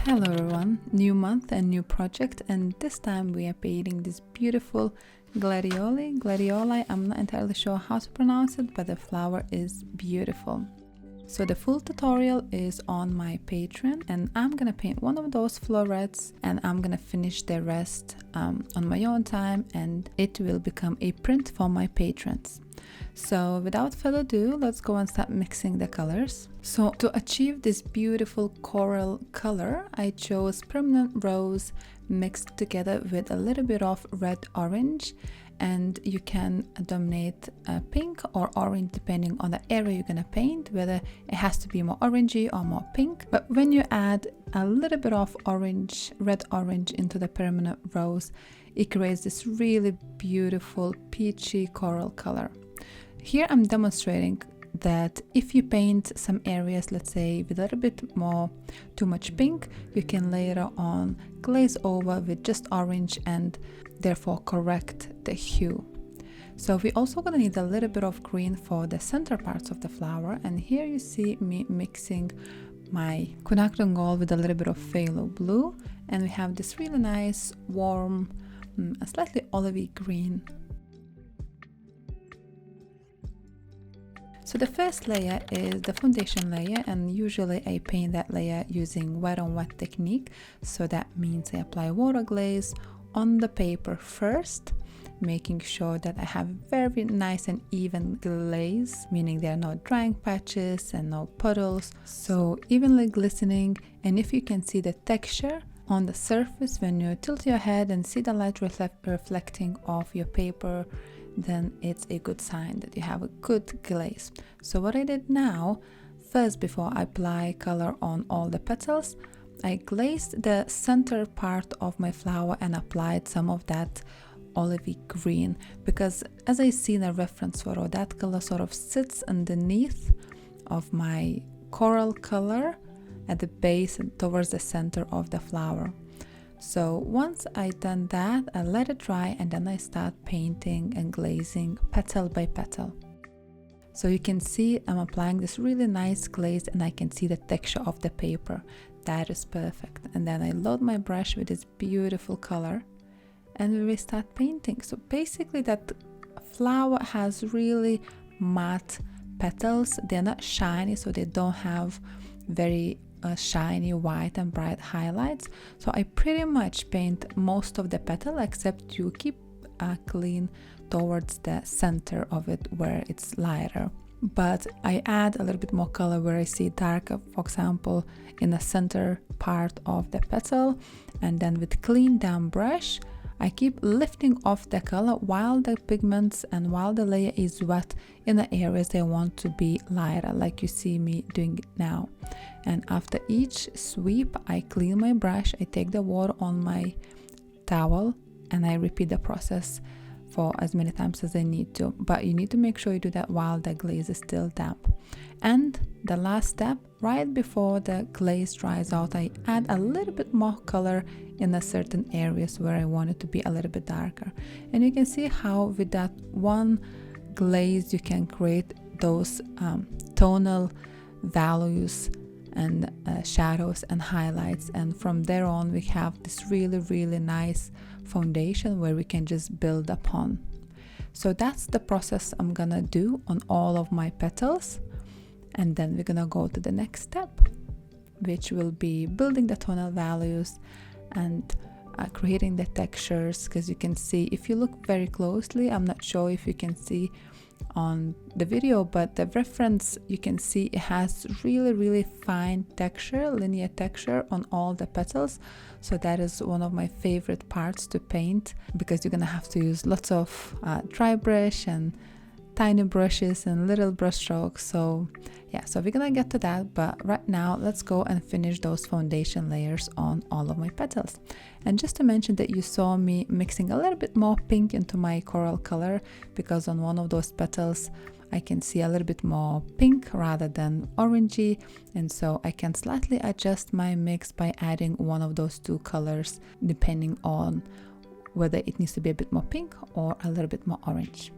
Hello everyone, new month and new project, and this time we are painting this beautiful gladioli. I'm not entirely sure how to pronounce it, but the flower is beautiful. So the full tutorial is on my Patreon, and I'm gonna paint one of those florets and I'm gonna finish the rest on my own time, and it will become a print for my patrons. So without further ado, let's go and start mixing the colors. So to achieve this beautiful coral color, I chose permanent rose mixed together with a little bit of red orange, and you can dominate pink or orange depending on the area you're gonna paint, whether it has to be more orangey or more pink. But when you add a little bit of orange, red orange into the permanent rose, it creates this really beautiful peachy coral color. Here I'm demonstrating that if you paint some areas, let's say with a little bit more too much pink, you can later on glaze over with just orange and therefore correct the hue. So we also gonna need a little bit of green for the center parts of the flower, and here you see me mixing my quinacridone gold with a little bit of phthalo blue, and we have this really nice warm, a slightly olivey green. So the first layer is the foundation layer, and usually I paint that layer using wet on wet technique. So that means I apply water glaze on the paper first, making sure that I have very nice and even glaze, meaning there are no drying patches and no puddles, so evenly glistening. And if you can see the texture on the surface when you tilt your head and see the light reflecting off your paper, then it's a good sign that you have a good glaze. So what I did now, first before I apply color on all the petals, I glazed the center part of my flower and applied some of that olivey green, because as I see in a reference photo, that color sort of sits underneath of my coral color at the base and towards the center of the flower. So once I done that, I let it dry and then I start painting and glazing petal by petal. So you can see I'm applying this really nice glaze and I can see the texture of the paper. That is perfect. And then I load my brush with this beautiful color and we will start painting. So basically that flower has really matte petals. They're not shiny, so they don't have very shiny white and bright highlights. So I pretty much paint most of the petal, except you keep clean towards the center of it where it's lighter. But I add a little bit more color where I see darker, for example in the center part of the petal, and then with clean down brush I keep lifting off the color while the pigments and while the layer is wet in the areas they want to be lighter, like you see me doing now. And after each sweep I clean my brush, I take the water on my towel and I repeat the process for as many times as I need to. But you need to make sure you do that while the glaze is still damp. And the last step, right before the glaze dries out, I add a little bit more color in a certain areas where I want it to be a little bit darker. And you can see how with that one glaze you can create those tonal values and shadows and highlights, and from there on we have this really nice foundation where we can just build upon. So that's the process I'm gonna do on all of my petals, and then we're gonna go to the next step, which will be building the tonal values and creating the textures. Because you can see, if you look very closely, I'm not sure if you can see on the video, but the reference, you can see it has really fine texture, linear texture on all the petals. So that is one of my favorite parts to paint, because you're gonna have to use lots of dry brush and tiny brushes and little brush strokes. So yeah, so we're gonna get to that, but right now let's go and finish those foundation layers on all of my petals. And just to mention that you saw me mixing a little bit more pink into my coral color, because on one of those petals I can see a little bit more pink rather than orangey, and so I can slightly adjust my mix by adding one of those two colors depending on whether it needs to be a bit more pink or a little bit more orange.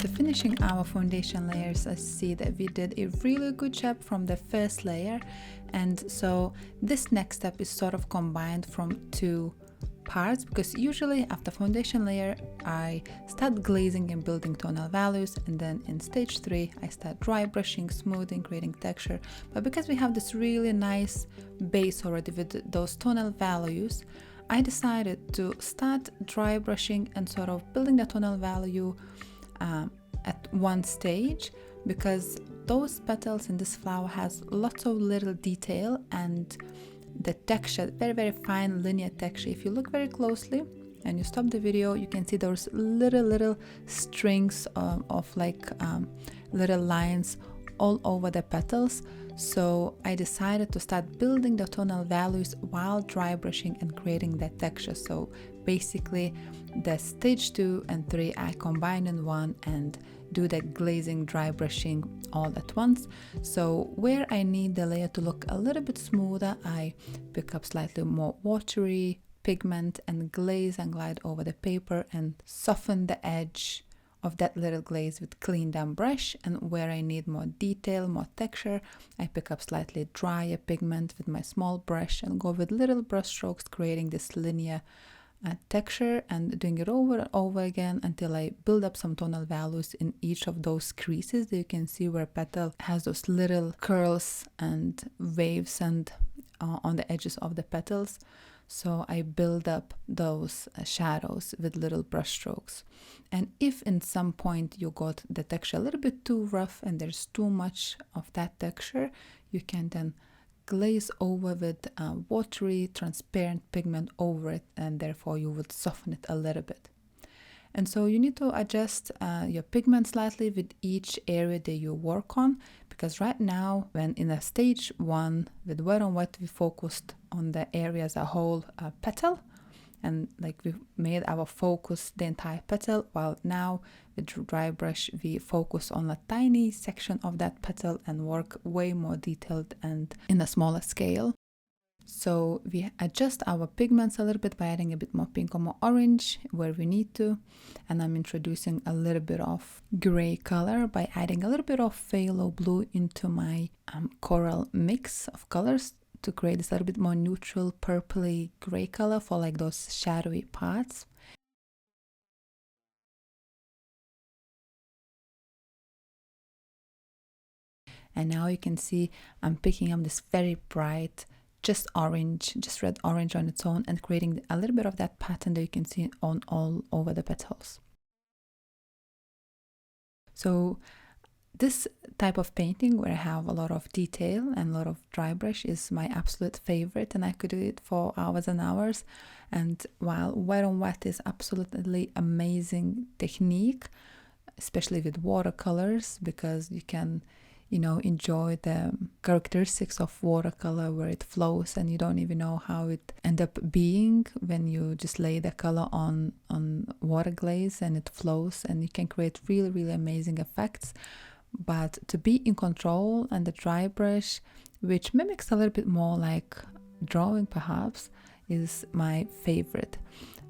after finishing our foundation layers, I see that we did a really good job from the first layer, and so this next step is sort of combined from two parts, because usually after foundation layer I start glazing and building tonal values, and then in stage 3 I start dry brushing, smoothing, creating texture. But because we have this really nice base already with those tonal values, I decided to start dry brushing and sort of building the tonal value at one stage, because those petals in this flower has lots of little detail, and the texture, very fine linear texture. If you look very closely and you stop the video, you can see those little strings of like little lines all over the petals. So I decided to start building the tonal values while dry brushing and creating that texture. So basically the stage 2 and 3 I combine in one and do the glazing, dry brushing all at once. So where I need the layer to look a little bit smoother, I pick up slightly more watery pigment and glaze and glide over the paper and soften the edge of that little glaze with clean down brush. And where I need more detail, more texture, I pick up slightly drier pigment with my small brush and go with little brush strokes, creating this linear texture, and doing it over and over again until I build up some tonal values in each of those creases that you can see where petal has those little curls and waves and on the edges of the petals. So I build up those shadows with little brush strokes. And if in some point you got the texture a little bit too rough and there's too much of that texture, you can then glaze over with watery transparent pigment over it, and therefore you would soften it a little bit. And so you need to adjust your pigment slightly with each area that you work on, because right now when in a stage 1 with wet on wet we focused on the area as a whole petal, and like we made our focus the entire petal, while now with dry brush we focus on a tiny section of that petal and work way more detailed and in a smaller scale. So we adjust our pigments a little bit by adding a bit more pink or more orange where we need to, and I'm introducing a little bit of gray color by adding a little bit of phthalo blue into my coral mix of colors to create this little bit more neutral purpley gray color for like those shadowy parts. And now you can see I'm picking up this very bright just orange, just red orange on its own, and creating a little bit of that pattern that you can see on all over the petals. So this type of painting where I have a lot of detail and a lot of dry brush is my absolute favorite, and I could do it for hours and hours. And while wet on wet is absolutely amazing technique, especially with watercolors, because you can enjoy the characteristics of watercolor where it flows and you don't even know how it end up being when you just lay the color on water glaze and it flows, and you can create really amazing effects. But to be in control and the dry brush, which mimics a little bit more like drawing perhaps, is my favorite.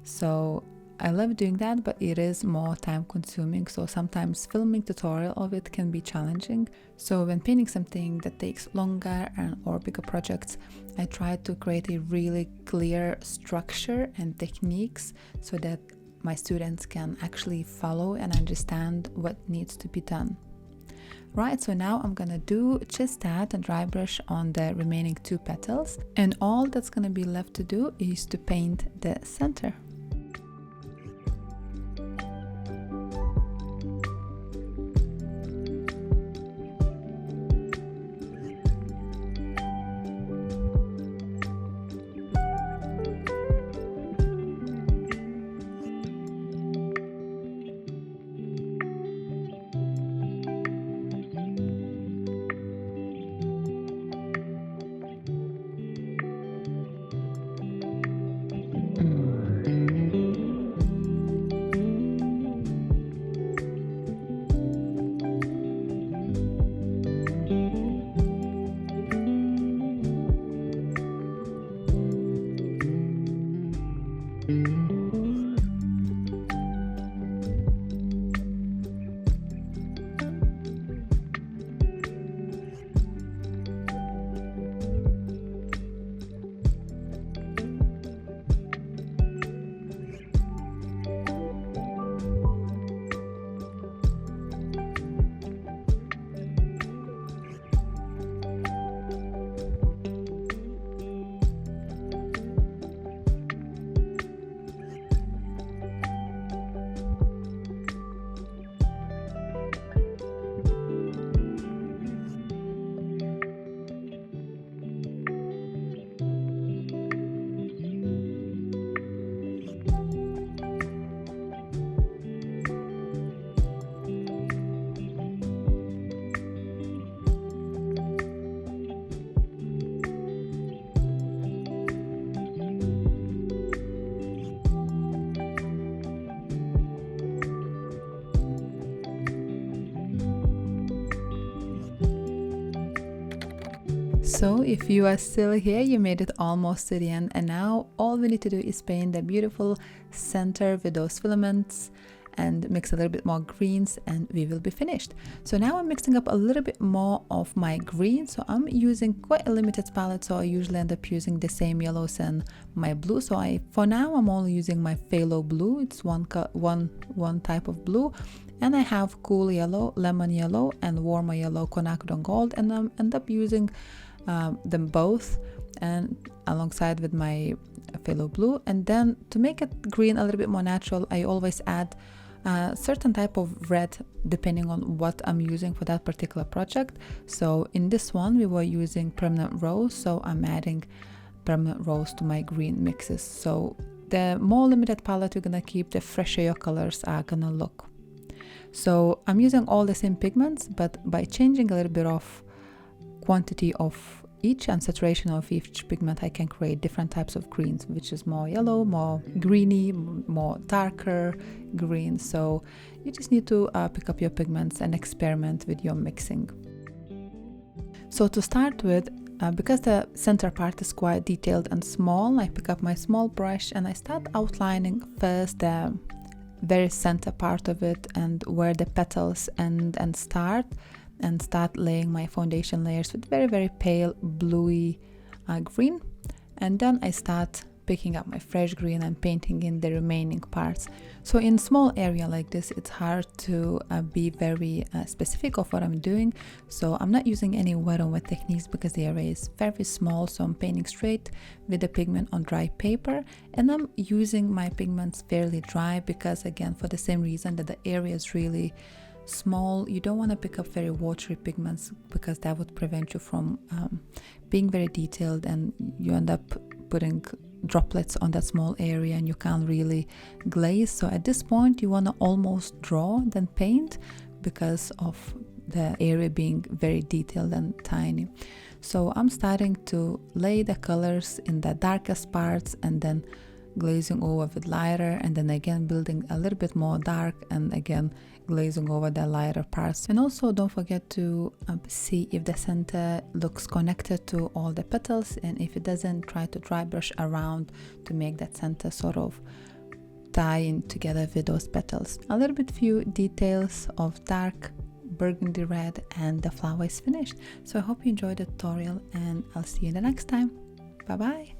So I love doing that, but it is more time consuming, so sometimes filming tutorial of it can be challenging. So when painting something that takes longer or bigger projects, I try to create a really clear structure and techniques so that my students can actually follow and understand what needs to be done. Right, so now I'm gonna do just that and dry brush on the remaining 2 petals, and all that's gonna be left to do is to paint the center. So if you are still here, you made it almost to the end, and now all we need to do is paint the beautiful center with those filaments and mix a little bit more greens and we will be finished. So now I'm mixing up a little bit more of my green. So I'm using quite a limited palette, so I usually end up using the same yellows and my blue. So for now I'm only using my Fallow blue. It's one type of blue, and I have cool yellow, lemon yellow, and warmer yellow, quinacridone gold, and I end up using them both and alongside with my Fallow blue. And then to make it green a little bit more natural, I always add a certain type of red depending on what I'm using for that particular project. So in this one we were using permanent rose, so I'm adding permanent rose to my green mixes. So the more limited palette you're gonna keep, the fresher your colors are gonna look. So I'm using all the same pigments, but by changing a little bit of quantity of each and saturation of each pigment, I can create different types of greens, which is more yellow, more greeny, more darker green. So you just need to pick up your pigments and experiment with your mixing. So to start with, because the center part is quite detailed and small, I pick up my small brush and I start outlining first the very center part of it and where the petals end and start laying my foundation layers with very, very pale bluey green. And then I start picking up my fresh green and painting in the remaining parts. So in small area like this, it's hard to be very specific of what I'm doing. So I'm not using any wet on wet techniques because the area is very small. So I'm painting straight with the pigment on dry paper, and I'm using my pigments fairly dry because, again, for the same reason that the area is really small, you don't want to pick up very watery pigments because that would prevent you from being very detailed, and you end up putting droplets on that small area and you can't really glaze. So at this point you want to almost draw then paint because of the area being very detailed and tiny. So I'm starting to lay the colors in the darkest parts and then glazing over with lighter, and then again building a little bit more dark and again glazing over the lighter parts. And also don't forget to see if the center looks connected to all the petals, and if it doesn't, try to dry brush around to make that center sort of tie in together with those petals. A little bit few details of dark burgundy red and the flower is finished. So I hope you enjoyed the tutorial and I'll see you the next time. Bye bye.